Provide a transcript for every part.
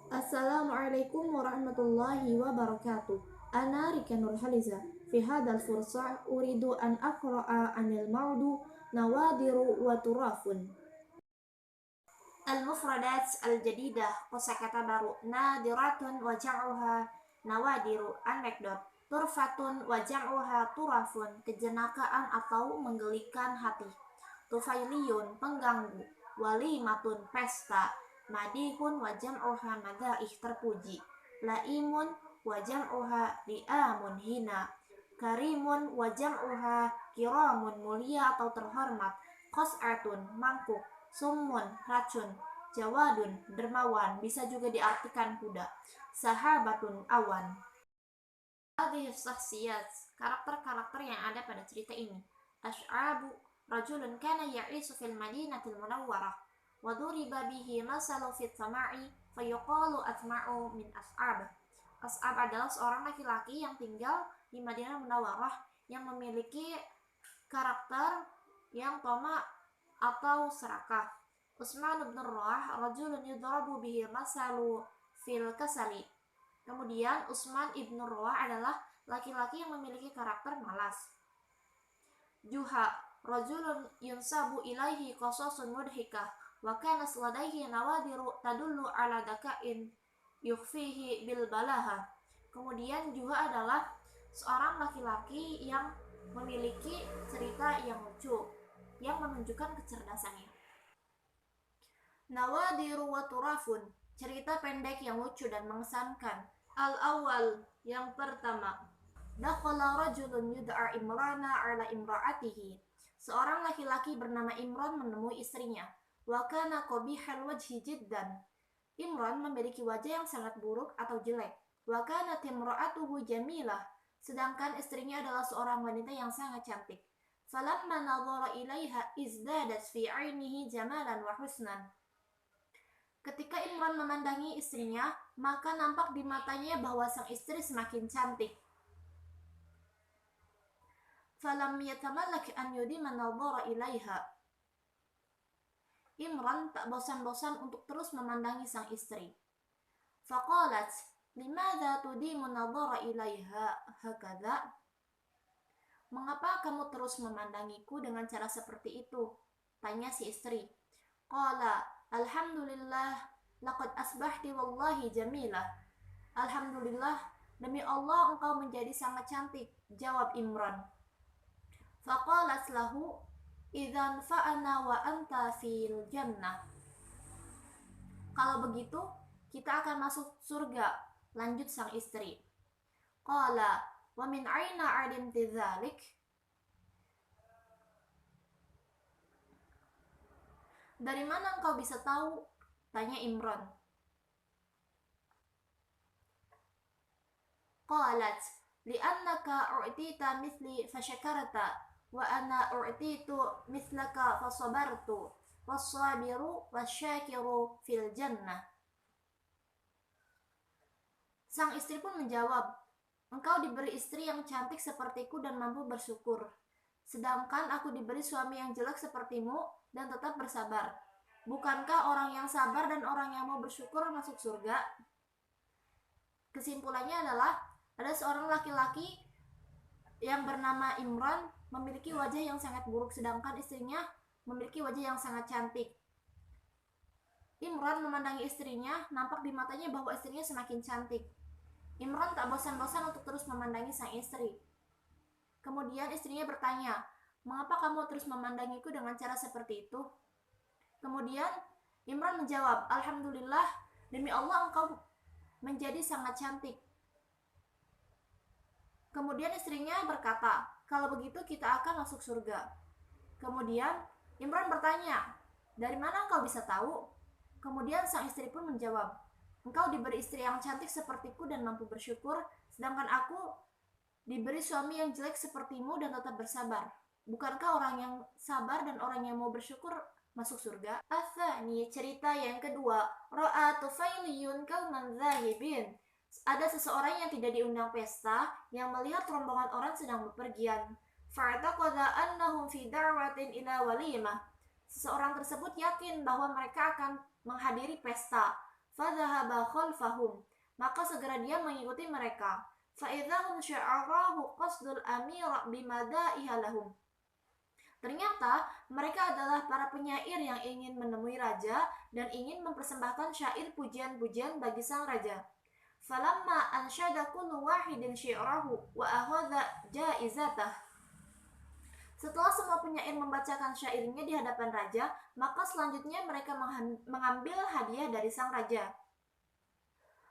Assalamualaikum warahmatullahi wabarakatuh. Ana Rika Nurhaliza. Fi hadal fursa uridu an aqra'a anil maudu nawadiru wa turafun. Al-mufradat al-jadidah, kosakata baru. Nadiratun wa jam'uha nawadiru, anekdot. Turfatun wa jam'uha turafun, kejenakaan atau menggelikan hati. Tufailiyun, pengganggu. Walimatun, pesta. Madihun wa jam'uha madaih, terpuji. Laimun wa jam'uha li'amun, hina. Karimun wa jam'uha kiramun, mulia atau terhormat. Qas'atun, mangkuk. Summun, racun. Jawadun, dermawan, bisa juga diartikan kuda. Sahabatun, awan. Hadhihi syakhsiyat, karakter-karakter yang ada pada cerita ini. Ash'abu, rajulun kana ya'isu fil madinatil munawwarah wa duriba bihi masalu fit sama'i fayuqalu atma'u min as'ab. As'ab adalah seorang laki-laki yang tinggal di Madinah Munawwarah yang memiliki karakter yang tamak atau serakah. Utsman bin Rawah, rajulun yudrabu bihi masalu fil kasali. Kemudian Utsman ibn Rawah adalah laki-laki yang memiliki karakter malas. Juha, rajulun yunsabu ilaihi qasasun mudhikah wa kana ladaihi nawadiru tadullu ala dakain yukhfihi bil balaha. Kemudian Juha adalah seorang laki-laki yang memiliki cerita yang lucu yang menunjukkan kecerdasannya. Nawadiru wa turafun, cerita pendek yang lucu dan mengesankan. Al-awwal, yang pertama. Dakhala rajulun yud'a Imrana ala imra'atihi. Seorang laki-laki bernama Imran menemui istrinya. Wa kana qabihal wajhi jiddan. Imran memiliki wajah yang sangat buruk atau jelek. Wa kanat imra'atuhu jamilah. Sedangkan istrinya adalah seorang wanita yang sangat cantik. Falamma nadhara ilaiha izdadat fi 'ainihi jamalan wa husnan. Ketika Imran memandangi istrinya, maka nampak di matanya bahwa sang istri semakin cantik. Falam yatamallak an yudima nadhara ilaiha. Imran tak bosan-bosan untuk terus memandangi sang istri. Faqalat, limadha tudimu nadhara ilaiha hakadha? Mengapa kamu terus memandangiku dengan cara seperti itu? Tanya si istri. Qala, alhamdulillah, laqad asbahti wallahi jamilah. Alhamdulillah, demi Allah engkau menjadi sangat cantik, jawab Imran. Faqalat lahu, idzan fa'ana wa anta fil jannah. Kalau begitu, kita akan masuk surga, lanjut sang istri. Qala, wa min aina 'alimti dzalik? Dari mana engkau bisa tahu? Tanya Imran. Qalat, li'annaka u'tita mithli fasyakarta wa ana u'titu mithlaka fasabartu was-sabiru wasyakiru fil jannah. Sang istri pun menjawab, engkau diberi istri yang cantik sepertiku dan mampu bersyukur. Sedangkan aku diberi suami yang jelek sepertimu dan tetap bersabar. Bukankah orang yang sabar dan orang yang mau bersyukur masuk surga? Kesimpulannya adalah ada seorang laki-laki yang bernama Imran memiliki wajah yang sangat buruk, sedangkan istrinya memiliki wajah yang sangat cantik. Imran memandangi istrinya, nampak di matanya bahwa istrinya semakin cantik. Imran tak bosan-bosan untuk terus memandangi sang istri. Kemudian istrinya bertanya, mengapa kamu terus memandangiku dengan cara seperti itu? Kemudian Imran menjawab, alhamdulillah, demi Allah engkau menjadi sangat cantik. Kemudian istrinya berkata, kalau begitu kita akan masuk surga. Kemudian Imran bertanya, dari mana engkau bisa tahu? Kemudian sang istri pun menjawab, engkau diberi istri yang cantik sepertiku dan mampu bersyukur, sedangkan aku diberi suami yang jelek sepertimu dan tetap bersabar. Bukankah orang yang sabar dan orang yang mau bersyukur masuk surga? Athani, cerita yang kedua. Ra'a tufailiyun kalman zahibin. Ada seseorang yang tidak diundang pesta yang melihat rombongan orang sedang bepergian. Fa'taqadha annahum fi da'watin ila walimah. Seseorang tersebut yakin bahwa mereka akan menghadiri pesta. fadhahaba khalfahum, maka segera dia mengikuti mereka. Fa idza hum sya'arahu qasdul amira bimadaiha lahum. Ternyata mereka adalah para penyair yang ingin menemui raja dan ingin mempersembahkan syair pujian-pujian bagi sang raja. Falamma ansyada kullu wahidin syi'rahu wa akhadha jaizatah. Setelah semua penyair membacakan syairnya di hadapan raja, maka selanjutnya mereka mengambil hadiah dari sang raja.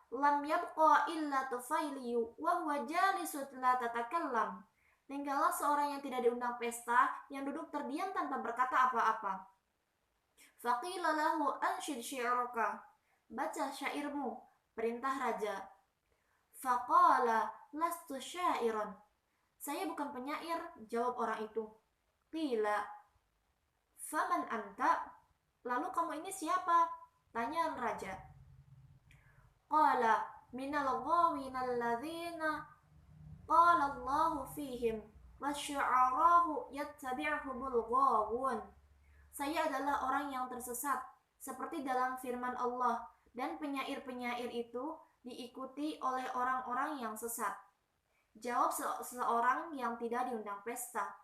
Lam yabqa illa tufailiyu wa huwa jalisut la tatakallam. Tinggallah seorang yang tidak diundang pesta, yang duduk terdiam tanpa berkata apa-apa. Faqila lahu anshid syi'raka. Baca syairmu, perintah raja. Faqala lastu syairan. Saya bukan penyair, jawab orang itu. Qila faman anta? Lalu kamu ini siapa? Tanya raja. Qala minal ghawina alladzina qala Allahu fihim wasyu'arahu yattabi'uhumul ghawun. Saya adalah orang yang tersesat, seperti dalam firman Allah, dan penyair-penyair itu diikuti oleh orang-orang yang sesat. Jawab seseorang yang tidak diundang pesta.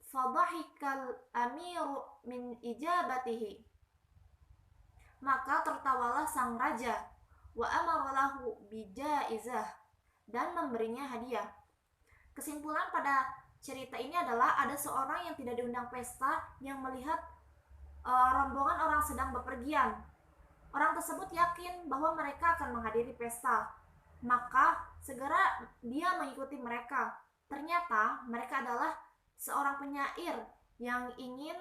Fadhahikal amiru min ijabatihi. Maka tertawalah sang raja, wa amara lahu bijaizah, dan memberinya hadiah. Kesimpulan pada cerita ini adalah ada seorang yang tidak diundang pesta yang melihat rombongan orang sedang bepergian. Orang tersebut yakin bahwa mereka akan menghadiri pesta, maka segera dia mengikuti mereka. Ternyata mereka adalah seorang penyair yang ingin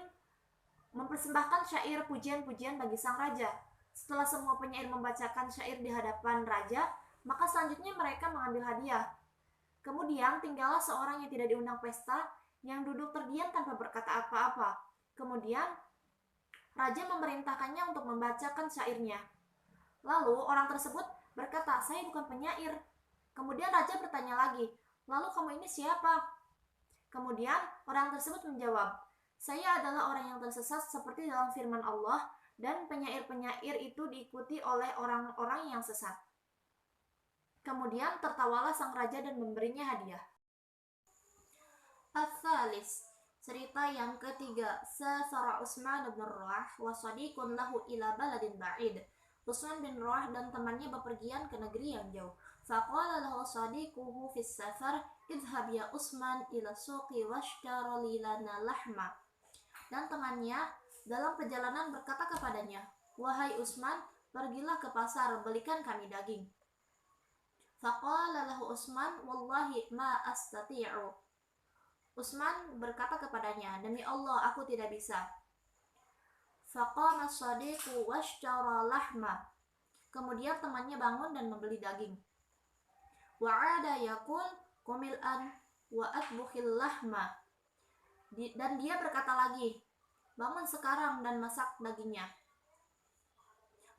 mempersembahkan syair pujian-pujian bagi sang raja. Setelah semua penyair membacakan syair di hadapan raja, maka selanjutnya mereka mengambil hadiah. Kemudian tinggallah seorang yang tidak diundang pesta, yang duduk terdiam tanpa berkata apa-apa. Kemudian raja memerintahkannya untuk membacakan syairnya. Lalu orang tersebut berkata, saya bukan penyair. Kemudian raja bertanya lagi, lalu kamu ini siapa? Kemudian orang tersebut menjawab, saya adalah orang yang tersesat seperti dalam firman Allah, dan penyair-penyair itu diikuti oleh orang-orang yang sesat. Kemudian tertawalah sang raja dan memberinya hadiah. Al-Thalis, cerita yang ketiga. Safara Utsman bin Ruah wa sadiqun lahu ila baladin ba'id. Utsman bin Ruah dan temannya bepergian ke negeri yang jauh. Faqala lahu sadiquhu fis safar, idhhab ya Utsman ila suqi washtara lana lahma. Dan temannya dalam perjalanan berkata kepadanya, wahai Utsman, pergilah ke pasar, belikan kami daging. Faqala lahu Utsman, wallahi ma astati'u. Utsman berkata kepadanya, demi Allah, aku tidak bisa. Faqama as-sadiqu washtara lahma. Kemudian temannya bangun dan membeli daging. Wa'ada yaqul qumil an wa atbukhil lahma. Dan dia berkata lagi, bangun sekarang dan masak dagingnya.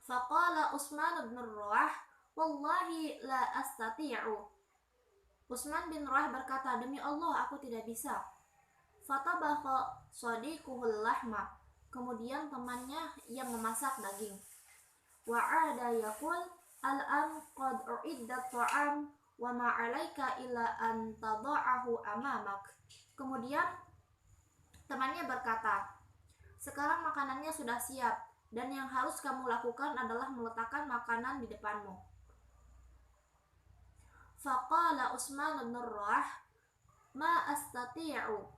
Faqala Utsman bin Ruah, wallahi la astati'u. Utsman bin Ruah berkata, demi Allah, aku tidak bisa. Fatabaha sadiquhul lahma. Kemudian temannya yang memasak daging. Wa'ada yaqul al-an qad u'iddat ta'am wa ma 'alaika illa an tada'ahu amamak. Kemudian temannya berkata, sekarang makanannya sudah siap, dan yang harus kamu lakukan adalah meletakkan makanan di depanmu. Faqala Utsman bin Ruah, ma astati'u.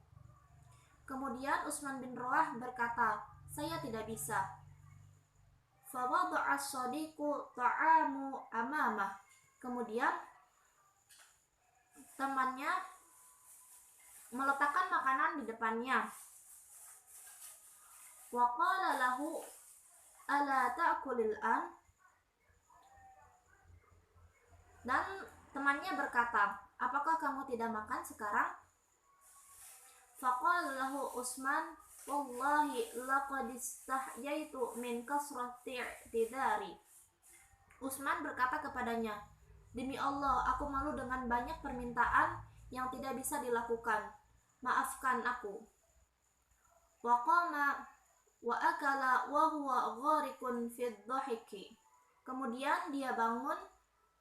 Kemudian Utsman bin Ruah berkata, saya tidak bisa. Fawada'a as-sadiqu ta'amu amamah. Kemudian temannya meletakkan makanan di depannya. Wa qala lahu ala ta'kulil an. Dan temannya berkata, apakah kamu tidak makan sekarang? Faqala lahu Utsman, wallahi laqad istahyaitu min kasrati i'tidari. Utsman berkata kepadanya, demi Allah, aku malu dengan banyak permintaan yang tidak bisa dilakukan. Maafkan aku. Wa qama wa akala wa huwa gharikun fid dhahiki. Kemudian dia bangun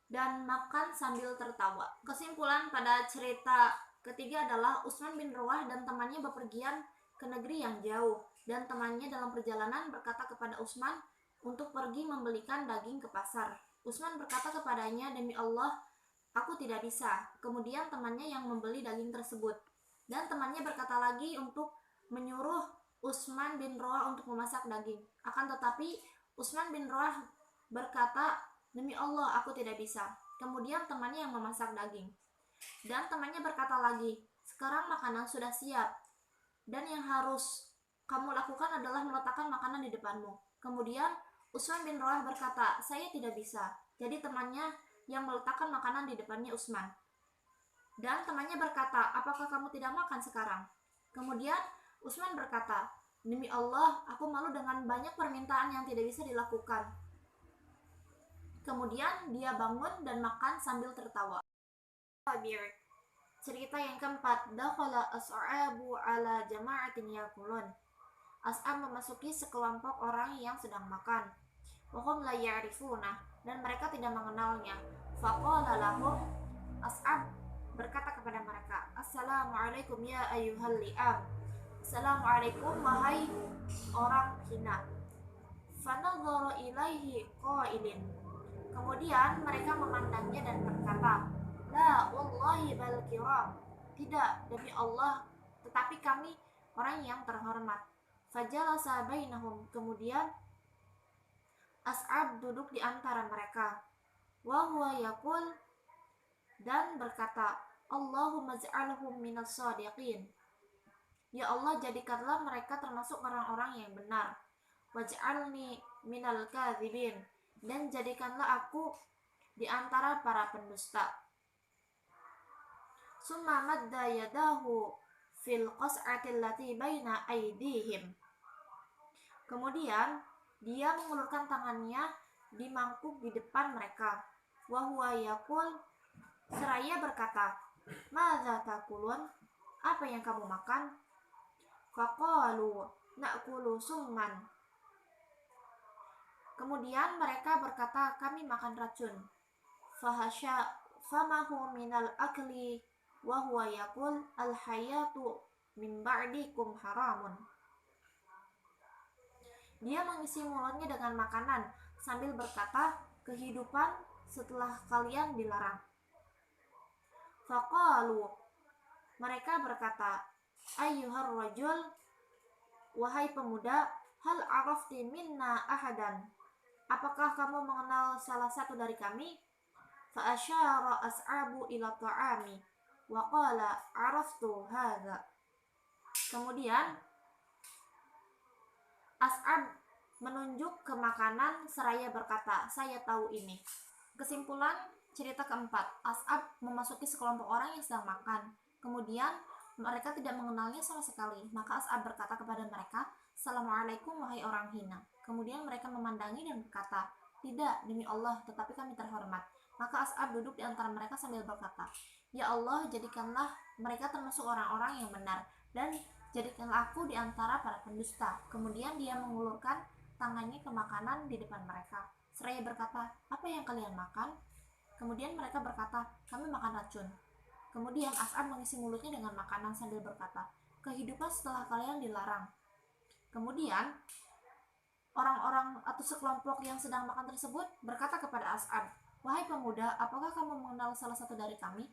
dan makan sambil tertawa. Kesimpulan pada cerita ketiga adalah Utsman bin Ruwah dan temannya bepergian ke negeri yang jauh, dan temannya dalam perjalanan berkata kepada Utsman untuk pergi membelikan daging ke pasar. Utsman berkata kepadanya, "Demi Allah, aku tidak bisa." Kemudian temannya yang membeli daging tersebut, dan temannya berkata lagi untuk menyuruh Utsman bin Ruwah untuk memasak daging. Akan tetapi Utsman bin Ruwah berkata, "Demi Allah, aku tidak bisa." Kemudian temannya yang memasak daging, dan temannya berkata lagi, "Sekarang makanan sudah siap, dan yang harus kamu lakukan adalah meletakkan makanan di depanmu." Kemudian Utsman bin Ruwah berkata, "Saya tidak bisa." Jadi temannya yang meletakkan makanan di depannya Utsman. Dan temannya berkata, "Apakah kamu tidak makan sekarang?" Kemudian Utsman berkata, "Demi Allah, aku malu dengan banyak permintaan yang tidak bisa dilakukan." Kemudian dia bangun dan makan sambil tertawa. Cerita yang keempat, dakhala as'abu ala jama'atin yakulun. As'ab memasuki sekelompok orang yang sedang makan. Wa hum la ya'rifuna, dan mereka tidak mengenalnya. Faqala lahum, As'ab berkata kepada mereka, "Assalamualaikum ya ayyuhal li'am." Assalamualaikum wahai orang hina. Fanadhara ilaihi qailin. Kemudian mereka memandangnya dan berkata, "La wallahi bal kiram." Tidak, demi Allah, tetapi kami orang yang terhormat. Fajalasa bainahum. Kemudian As'ab duduk di antara mereka. Wa huwa yaqul, dan berkata, "Allahumma ij'alhum minas shadiqin." Ya Allah, jadikanlah mereka termasuk orang-orang yang benar. Waj'alni minal kadhibin, dan jadikanlah aku di antara para pendusta. Summa madda yadahu fil qas'ati allati baina aydihim. Kemudian dia mengulurkan tangannya di mangkuk di depan mereka. Wa huwa yaqul, seraya berkata, "Madza takulun?" Apa yang kamu makan? Faqalu na'kulu summan. Kemudian mereka berkata, "Kami makan racun." Fahasya famahu minal akli wa huwa yaqul, "Al hayatu min ba'dikum haramun." Dia mengisi mulutnya dengan makanan sambil berkata, "Kehidupan setelah kalian dilarang." Faqalu, mereka berkata, "Ayyuhar rajul, wahai pemuda, hal arafti minna ahadan. Apakah kamu mengenal salah satu dari kami?" Fa asyara as'abu ila ta'ami wa qala araftu hadza. Kemudian As'ab menunjuk ke makanan seraya berkata, "Saya tahu ini." Kesimpulan cerita keempat, As'ab memasuki sekelompok orang yang sedang makan. Kemudian mereka tidak mengenalnya sama sekali. Maka As'ab berkata kepada mereka, "Assalamualaikum wahai orang hina." Kemudian mereka memandangi dan berkata, "Tidak, demi Allah, tetapi kami terhormat." Maka As'ab duduk di antara mereka sambil berkata, "Ya Allah, jadikanlah mereka termasuk orang-orang yang benar, dan jadikanlah aku di antara para pendusta." Kemudian dia mengulurkan tangannya ke makanan di depan mereka, seraya berkata, "Apa yang kalian makan?" Kemudian mereka berkata, "Kami makan racun." Kemudian As'ab mengisi mulutnya dengan makanan sambil berkata, "Kehidupan setelah kalian dilarang." Kemudian orang-orang atau sekelompok yang sedang makan tersebut berkata kepada As'ab, "Wahai pemuda, apakah kamu mengenal salah satu dari kami?"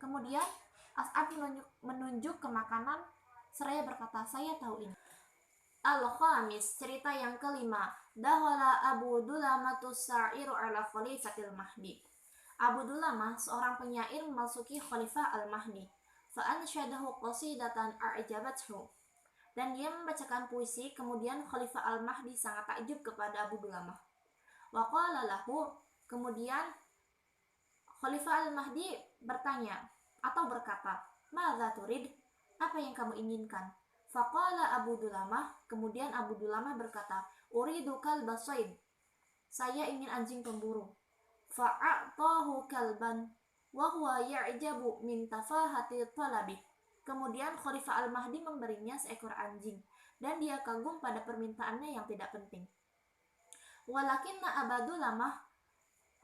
Kemudian As'ab menunjuk ke makanan seraya berkata, "Saya tahu ini." Al-Khamis, cerita yang kelima, dakhala Abu Dulamatus sa'iru ala Khalifatil Mahdi. Abu Dulamah, seorang penyair, memasuki Khalifah Al-Mahdi. Fa'ansyadahu qasidatan a'jabathu. Dan dia membacakan puisi, kemudian Khalifah Al-Mahdi sangat takjub kepada Abu Dulamah. Wa qala lahu, kemudian Khalifah Al-Mahdi bertanya atau berkata, "Madza turid?" Apa yang kamu inginkan? Faqala Abu Dulamah, kemudian Abu Dulamah berkata, "Uridu kalba sayd." Saya ingin anjing pemburu. Fa'atahu kalban wa huwa ya'jabu min tafahati talabi. Kemudian Khalifah Al-Mahdi memberinya seekor anjing, dan dia kagum pada permintaannya yang tidak penting. Walakinna Abu Dulamah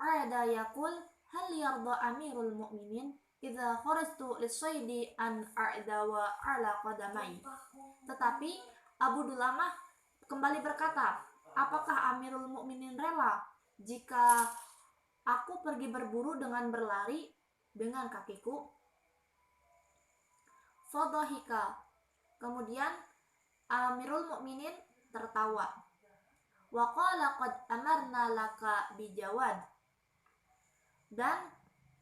ada yaqul hal yarda amirul mu'minin idza kharajtu lis-saydi an a'dawa ala qadamai. Tetapi Abu Dulamah kembali berkata, apakah Amirul Mukminin rela jika aku pergi berburu dengan berlari dengan kakiku? Fadhahika. Kemudian Amirul Mukminin tertawa. Wa qala qad amarna laka bijawad. Dan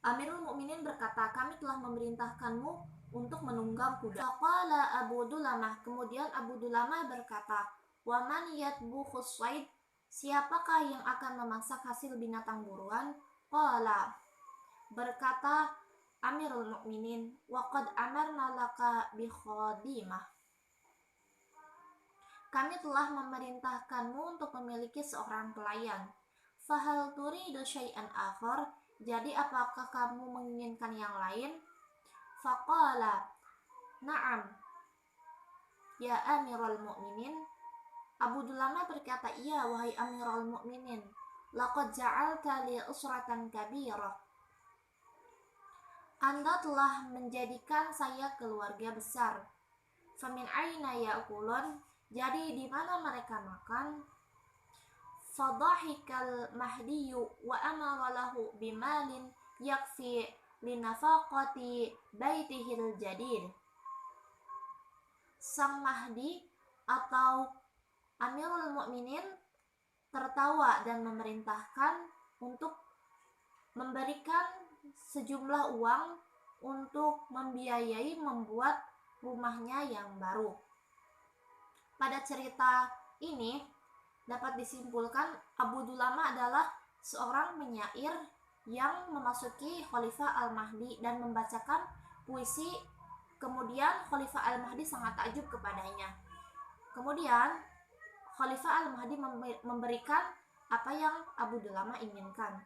Amirul Mukminin berkata, kami telah memerintahkanmu untuk menunggang kuda. Faqala Abu Dulamah. Kemudian Abu Dulamah berkata, wa man yatbukhus sayd, siapakah yang akan memasak hasil binatang buruan? Qala, berkata Amirul Mukminin, wa qad amarna laka bi khadimah, kami telah memerintahkanmu untuk memiliki seorang pelayan. Fahal turidu syai'an akhar, jadi apakah kamu menginginkan yang lain? Faqala, na'am ya Amirul Mukminin. Abu Dulamah berkata, iya wahai Amirul Mukminin, laqad ja'alta li usratan kabirah, Anda telah menjadikan saya keluarga besar. Famin aina ya'kulun, jadi di mana mereka makan? Fadhahikal mahdiyu wa amara lahu bimalin yakfi linafaqati baitihil jadid. Sang Mahdi atau Amirul Mukminin tertawa dan memerintahkan untuk memberikan sejumlah uang untuk membiayai membuat rumahnya yang baru. Pada cerita ini dapat disimpulkan Abu Dulamah adalah seorang penyair yang memasuki Khalifah Al-Mahdi dan membacakan puisi. Kemudian Khalifah Al-Mahdi sangat takjub kepadanya. Kemudian Khalifah Al-Mahdi memberikan apa yang Abu Dulamah inginkan.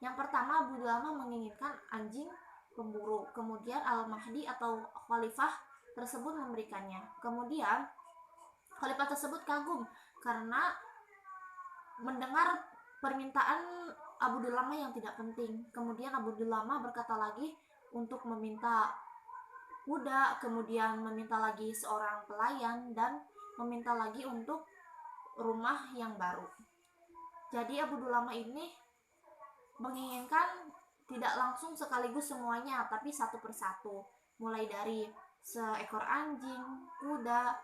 Yang pertama, Abu Dulamah menginginkan anjing pemburu. Kemudian Al-Mahdi atau Khalifah tersebut memberikannya. Kemudian Khalifah tersebut kagum karena mendengar permintaan Abu Dulamah yang tidak penting. Kemudian Abu Dulamah berkata lagi untuk meminta kuda, kemudian meminta lagi seorang pelayan, dan meminta lagi untuk rumah yang baru. Jadi Abu Dulamah ini menginginkan tidak langsung sekaligus semuanya, tapi satu persatu, mulai dari seekor anjing, kuda,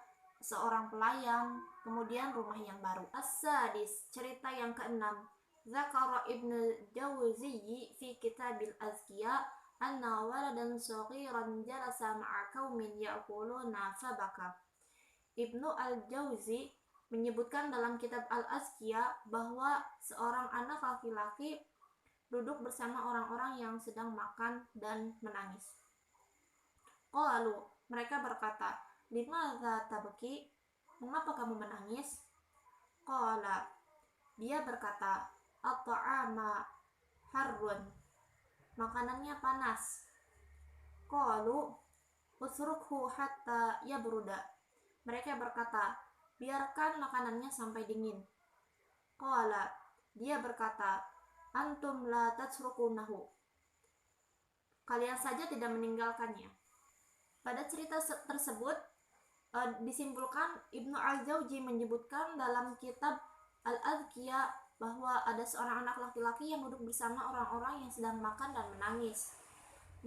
seorang pelayan, kemudian rumah yang baru. As-sadis, cerita yang keenam. Zakara Ibnu Jauzi fi Kitabil Azkiya anna waladan saghiran jalasa ma'a qaumin ya'kuluna fabaka. Ibnu Al-Jauzi menyebutkan dalam kitab Al-Azkiya bahwa seorang anak laki-laki duduk bersama orang-orang yang sedang makan dan menangis. Qalu, mereka berkata, limadza tabki, mengapa kamu menangis? Qala, dia berkata, at-ta'ama harrun, makanannya panas. Qalu usrukhu hatta yabruda, mereka berkata, biarkan makanannya sampai dingin. Qala, dia berkata, antum la tatsrukunahu, kalian saja tidak meninggalkannya. Pada cerita tersebut disimpulkan Ibnu Al-Jauzi menyebutkan dalam kitab Al-Adhkiya bahwa ada seorang anak laki-laki yang duduk bersama orang-orang yang sedang makan dan menangis.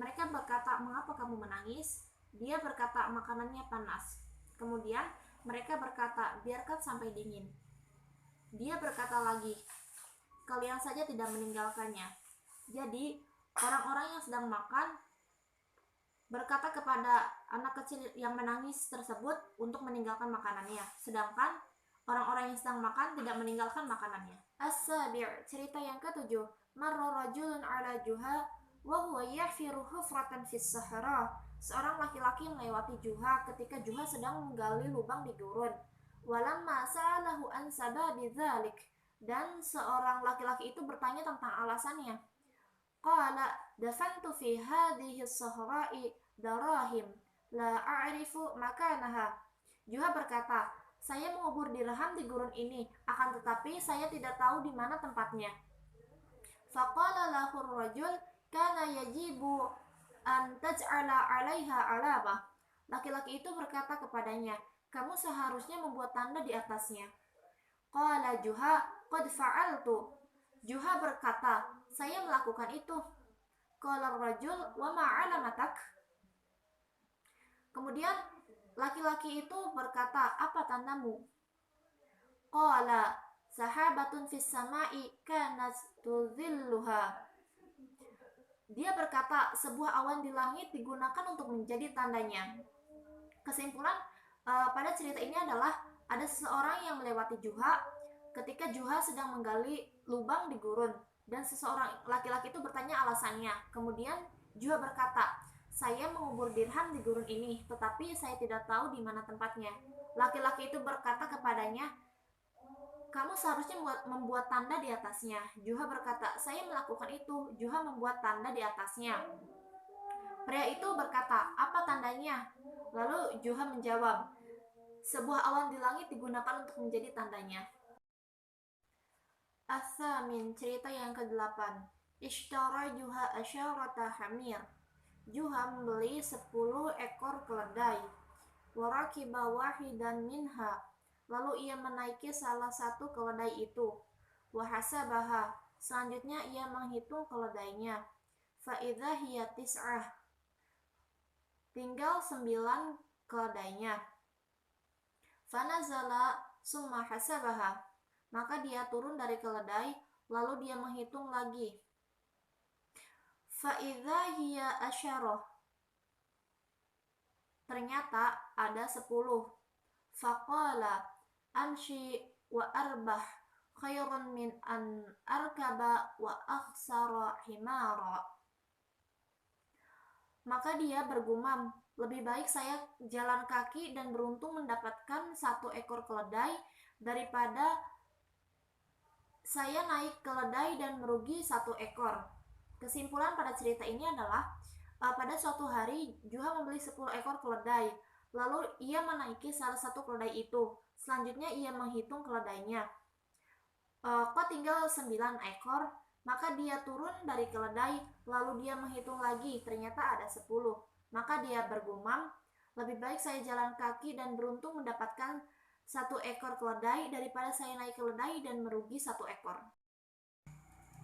Mereka berkata, mengapa kamu menangis? Dia berkata, makanannya panas. Kemudian mereka berkata, biarkan sampai dingin. Dia berkata lagi, kalian saja tidak meninggalkannya. Jadi orang-orang yang sedang makan berkata kepada anak kecil yang menangis tersebut untuk meninggalkan makanannya, sedangkan orang-orang yang sedang makan tidak meninggalkan makanannya. As-sabi', cerita yang ketujuh. Marra rajulun ala Juha wa huwa yahfiru hufratan fis sahara. Seorang laki-laki melewati Juha ketika Juha sedang menggali lubang di gurun. Walamma sa'alahu an sababi dzalik, dan seorang laki-laki itu bertanya tentang alasannya. Qala dafantu fi hadhihi as-sahra'i darahim la a'rifu makanaha. Juha berkata, saya mengubur dirham di gurun ini, akan tetapi saya tidak tahu di mana tempatnya. Faqala lahu ar-rajul kana yajibu an taj'ala 'alaiha 'alama. Laki-laki itu berkata kepadanya, kamu seharusnya membuat tanda di atasnya. Qala Juha, qad fa'altu. Juha berkata, saya melakukan itu. Qala ar-rajul, wa ma 'alamatak? Kemudian laki-laki itu berkata, apa tandamu? Qala sahabatun fis sama'i kanat tudhilluha. Dia berkata, sebuah awan di langit digunakan untuk menjadi tandanya. Kesimpulan pada cerita ini adalah ada seseorang yang melewati Juha ketika Juha sedang menggali lubang di gurun, dan seseorang laki-laki itu bertanya alasannya. Kemudian Juha berkata, saya mengubur dirham di gurun ini, tetapi saya tidak tahu di mana tempatnya. Laki-laki itu berkata kepadanya, kamu seharusnya membuat tanda di atasnya. Juha berkata, saya melakukan itu. Juha membuat tanda di atasnya. Pria itu berkata, apa tandanya? Lalu Juha menjawab, sebuah awan di langit digunakan untuk menjadi tandanya. As-samin, cerita yang ke-8. Ishtara Juha asyarata hamir. Juha membeli 10 ekor keledai. Warakiba wahidan minha. Lalu ia menaiki salah satu keledai itu. Wahasabaha. Selanjutnya ia menghitung keledainya. Fa'idha hiya tis'ah. Tinggal 9 keledainya. Fanazala summa hasabaha. Maka dia turun dari keledai, lalu dia menghitung lagi. Fa'idha hiya asyarah. Ternyata ada 10. Faqala amshi wa arbah khairun min an arkaba wa akhsara himara. Maka dia bergumam, lebih baik saya jalan kaki dan beruntung mendapatkan 1 ekor keledai daripada saya naik keledai dan merugi 1 ekor. Kesimpulan pada cerita ini adalah pada suatu hari Juha membeli 10 ekor keledai. Lalu ia menaiki salah satu keledai itu. Selanjutnya ia menghitung keledainya. Kok tinggal 9 ekor? Maka dia turun dari keledai, lalu dia menghitung lagi. Ternyata ada 10. Maka dia bergumam, lebih baik saya jalan kaki dan beruntung mendapatkan 1 ekor keledai daripada saya naik keledai dan merugi 1 ekor.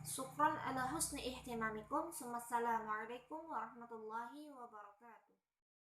Syukran ala husni ihtimamikum. Assalamualaikum warahmatullahi wabarakatuh.